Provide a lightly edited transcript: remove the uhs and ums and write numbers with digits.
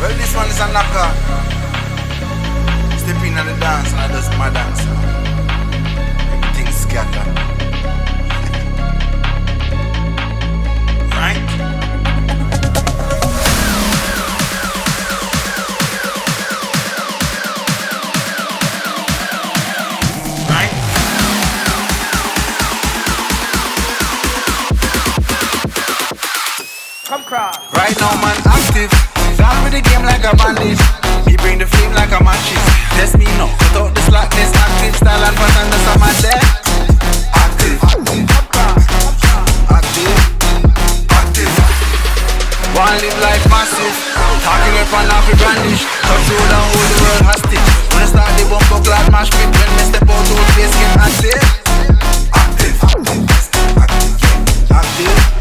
Well, this one is a knocker. Step in on the dance and I just my dance. Everything's scattered. Right? Right? Come cry. Right now, man, active. Down with the game like a bandit. Me bring the flame like a matches. Test me no, cut out the slackness. Active style and pattern, that's a man there. Active. Active. Active. One live life massive. Talking up and off the brandish. Touch road and hold the world hostage. When I start the bumper clad mash pit. When me step out to a place get active. Active. Active. Active.